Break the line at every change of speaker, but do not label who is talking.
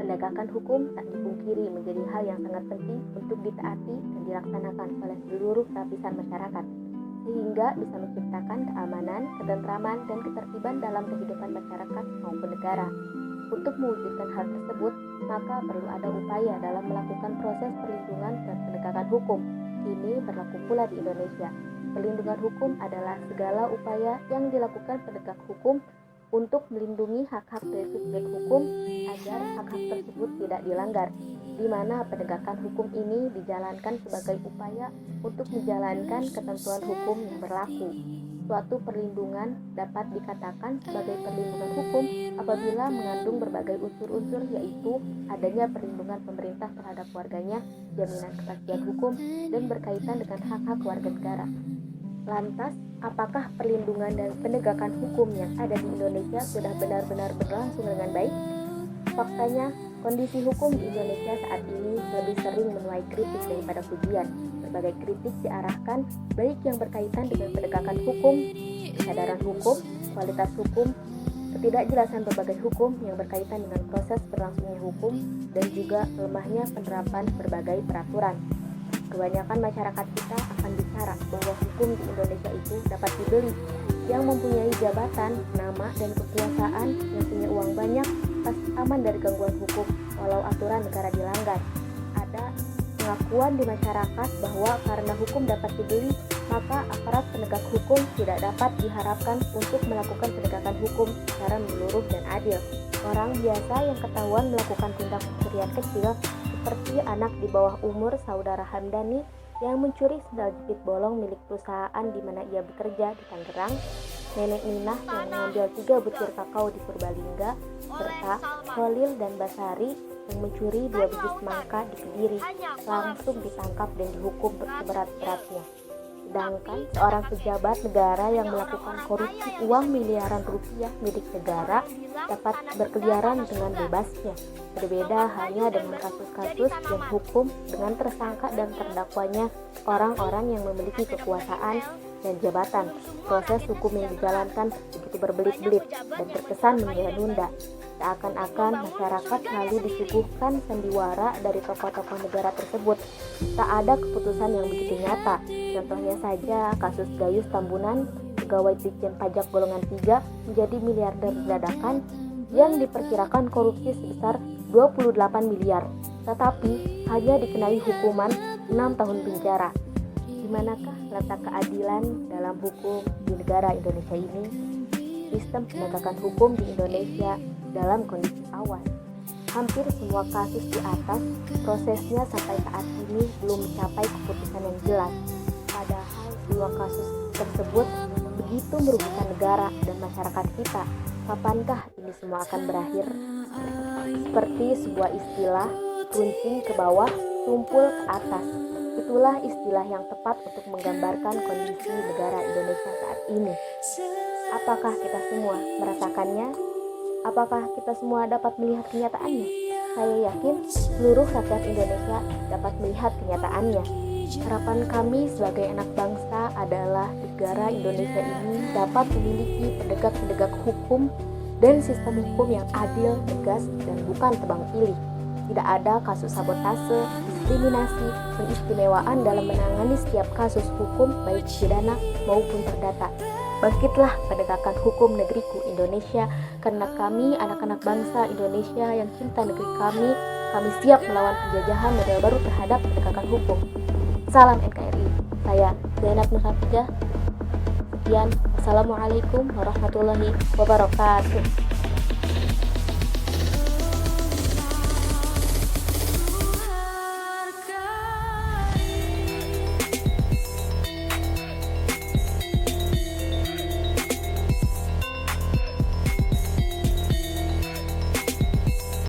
Penegakan hukum tak dipungkiri menjadi hal yang sangat penting untuk ditaati dan dilaksanakan oleh seluruh lapisan masyarakat, sehingga bisa menciptakan keamanan, ketentraman, dan ketertiban dalam kehidupan masyarakat maupun negara. Untuk mewujudkan hal tersebut, maka perlu ada upaya dalam melakukan proses perlindungan dan penegakan hukum. Ini berlaku pula di Indonesia. Perlindungan hukum adalah segala upaya yang dilakukan penegak hukum untuk melindungi hak-hak dari subjek hukum agar hak-hak tersebut tidak dilanggar, di mana penegakan hukum ini dijalankan sebagai upaya untuk menjalankan ketentuan hukum yang berlaku. Suatu perlindungan dapat dikatakan sebagai perlindungan hukum apabila mengandung berbagai unsur-unsur, yaitu adanya perlindungan pemerintah terhadap warganya, jaminan kepastian hukum, dan berkaitan dengan hak-hak warga negara. Lantas, apakah perlindungan dan penegakan hukum yang ada di Indonesia sudah benar-benar berlangsung dengan baik? Faktanya, kondisi hukum di Indonesia saat ini lebih sering menuai kritik daripada pujian. Berbagai kritik diarahkan baik yang berkaitan dengan penegakan hukum, kesadaran hukum, kualitas hukum, ketidakjelasan berbagai hukum yang berkaitan dengan proses berlangsungnya hukum, dan juga lemahnya penerapan berbagai peraturan. Kebanyakan masyarakat kita akan bicara bahwa hukum di Indonesia itu dapat dibeli. Yang mempunyai jabatan, nama, dan kekuasaan, yang punya uang banyak, pasti aman dari gangguan hukum walau aturan negara dilanggar. Ada pengakuan di masyarakat bahwa karena hukum dapat dibeli, maka aparat penegak hukum tidak dapat diharapkan untuk melakukan penegakan hukum secara menyeluruh dan adil. Orang biasa yang ketahuan melakukan tindak pencurian kecil, seperti anak di bawah umur saudara Hamdani yang mencuri sendal jepit bolong milik perusahaan di mana ia bekerja di Tangerang, nenek Ninah yang mengambil 3 butir kakao di Purbalingga, serta Khalil dan Basari yang mencuri 2 biji semangka di Kediri, langsung ditangkap dan dihukum seberat-beratnya. Sedangkan seorang pejabat negara yang melakukan korupsi uang miliaran rupiah milik negara dapat berkeliaran dengan bebasnya. Berbeda hanya dengan kasus-kasus yang hukum dengan tersangka dan terdakwanya orang-orang yang memiliki kekuasaan dan jabatan. Proses hukum yang dijalankan begitu berbelit-belit dan terkesan menunda-nunda. Seakan-akan masyarakat selalu disuguhkan sandiwara dari tokoh-tokoh negara tersebut. Tak ada keputusan yang begitu nyata. Contohnya saja kasus Gayus Tambunan, pegawai Ditjen Pajak golongan 3 menjadi miliarder dadakan yang diperkirakan korupsi sebesar 28 miliar, tetapi hanya dikenai hukuman 6 tahun penjara. Di manakah letak keadilan dalam hukum di negara Indonesia ini? Sistem penegakan hukum di Indonesia dalam kondisi awas. Hampir semua kasus di atas, prosesnya sampai saat ini belum mencapai keputusan yang jelas. Padahal semua kasus tersebut begitu merugikan negara dan masyarakat kita. Kapankah ini semua akan berakhir? Seperti sebuah istilah, runcing ke bawah, tumpul ke atas. Itulah istilah yang tepat untuk menggambarkan kondisi negara Indonesia saat ini. Apakah kita semua merasakannya? Apakah kita semua dapat melihat kenyataannya? Saya yakin seluruh rakyat Indonesia dapat melihat kenyataannya. Harapan kami sebagai anak bangsa adalah negara Indonesia ini dapat memiliki penegak-penegak hukum dan sistem hukum yang adil, tegas, dan bukan tebang pilih. Tidak ada kasus sabotase, diskriminasi, pengistimewaan dalam menangani setiap kasus hukum baik pidana maupun perdata. Bangkitlah penegakan hukum negeriku Indonesia, karena kami anak-anak bangsa Indonesia yang cinta negeri kami siap melawan penjajahan model baru terhadap penegakan hukum. Salam NKRI. Saya Zainab Nurhafijah. Sekian. Wassalamualaikum warahmatullahi wabarakatuh.